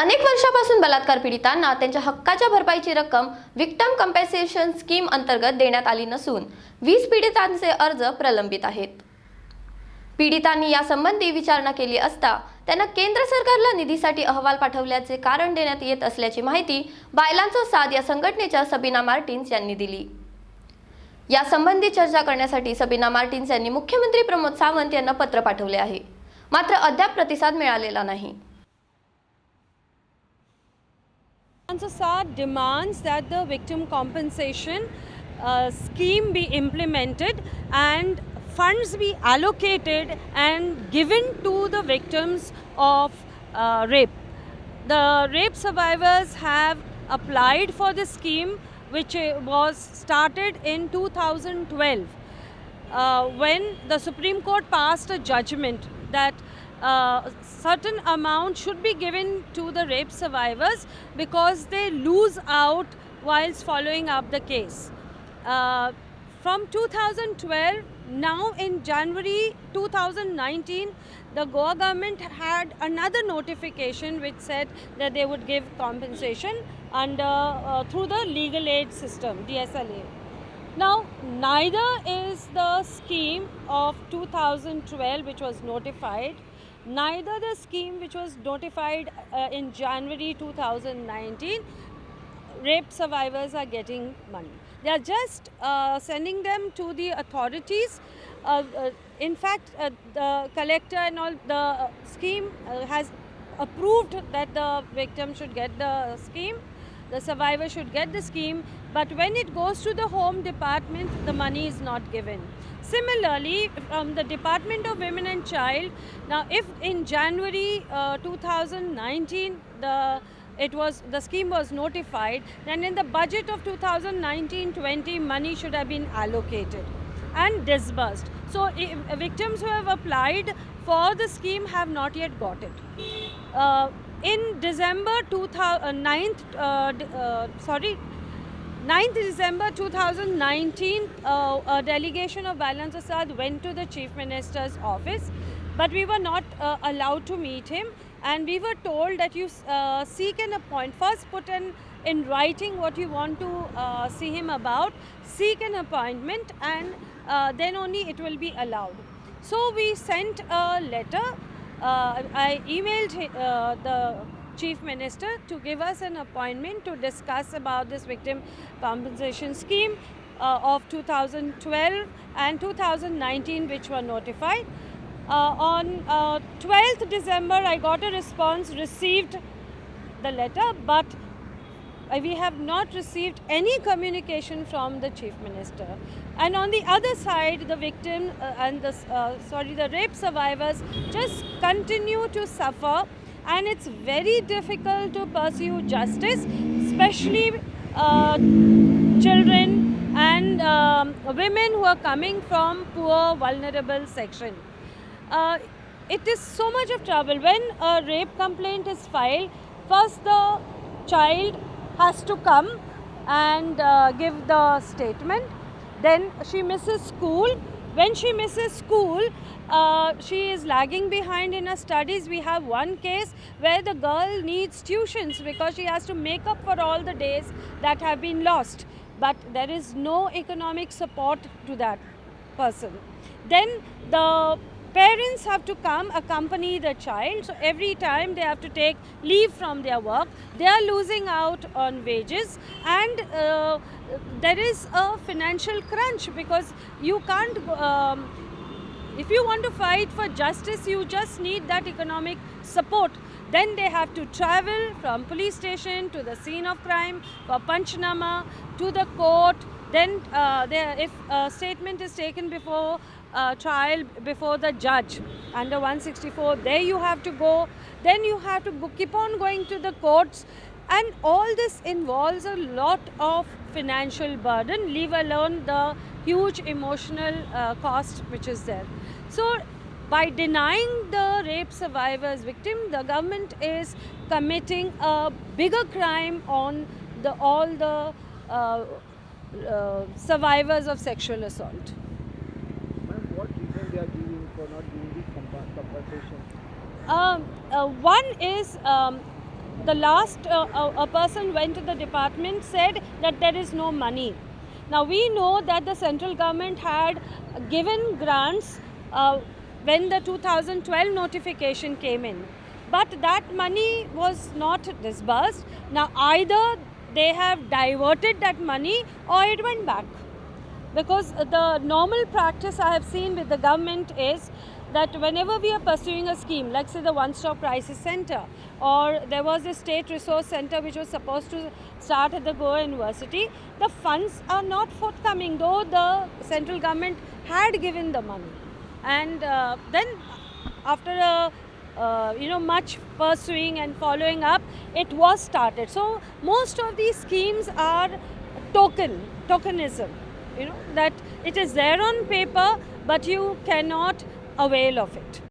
अनेक वर्षापासून बलात्कार पीडितांना त्यांच्या हक्काच्या भरपाईची रक्कम विक्टिम कॉम्पेन्सेशन स्कीम अंतर्गत देण्यात आली नसून 20 पीडितांचे अर्ज प्रलंबित आहेत. पीडितांनी यासंबंधी विचारणा केली असता त्यांना केंद्र सरकारला निधीसाठी अहवाल पाठवल्याचे कारण देण्यात येत असल्याची माहिती बायलांचा साथ या संघटनेच्या सबीना मार्टिन्स यांनी दिली. यासंबंधी चर्चा करण्यासाठी सबीना मार्टिन्स यांनी मुख्यमंत्री प्रमोद सावंत यांना पत्र पाठवले आहे, मात्र अद्याप प्रतिसाद मिळालेला नाही. Assad demands that the victim compensation scheme be implemented and funds be allocated and given to the victims of rape. The rape survivors have applied for the scheme, which was started in 2012 when the Supreme Court passed a judgment that certain amount should be given to the rape survivors because they lose out whilst following up the case. From 2012, now in January 2019, the Goa government had another notification which said that they would give compensation under through the legal aid system, DSLA. Now, neither is the scheme of 2012 which was notified, neither the scheme which was notified in January 2019, rape survivors are getting money. They are just sending them to the authorities. In fact, the collector and all, the scheme has approved that the victim should get the scheme, the survivor should get the scheme, but when it goes to the Home Department, the money is not given. Similarly, from the Department of Women and Child, now if in January 2019 the scheme was notified, then in the budget of 2019-20 money should have been allocated and disbursed. So victims who have applied for the scheme have not yet got it. In December 9th December 2019, a delegation of Bailans Assad went to the Chief Minister's office, but we were not allowed to meet him, and we were told that you seek an appointment. First put in writing what you want to see him about, seek an appointment, and then only it will be allowed. So we sent a letter. I emailed the Chief Minister to give us an appointment to discuss about this victim compensation scheme of 2012 and 2019 which were notified. On 12th December I got a response, received the letter, but we have not received any communication from the Chief Minister. And on the other side, the victim and the rape survivors just continue to suffer, and it's very difficult to pursue justice, especially children and women who are coming from poor, vulnerable section. It is so much of trouble. When a rape complaint is filed, first the child has to come and give the statement. Then she misses school. When she misses school, she is lagging behind in her studies. We have one case where the girl needs tuitions because she has to make up for all the days that have been lost. But there is no economic support to that person. Then the parents have to come accompany the child, so every time they have to take leave from their work. They are losing out on wages, and there is a financial crunch because you can't, if you want to fight for justice, you just need that economic support. Then they have to travel from police station to the scene of crime for Panchnama, to the court. Then if a statement is taken before trial before the judge under 164, there you have to go. Then you have to keep on going to the courts, and all this involves a lot of financial burden, leave alone the huge emotional cost which is there. So by denying the rape survivors victim, the government is committing a bigger crime on all the survivors of sexual assault. What reason they are giving for not giving this compensation? One is The last a person went to the department, said that there is no money. Now we know that the central government had given grants when the 2012 notification came in, but that money was not disbursed. Now either they have diverted that money or it went back. Because the normal practice I have seen with the government is that whenever we are pursuing a scheme, like say the One-Stop Crisis Center, or there was a state resource center which was supposed to start at the Goa University, the funds are not forthcoming, though the central government had given the money. And then after much pursuing and following up, it was started. So most of these schemes are tokenism, that it is there on paper, but you cannot avail of it.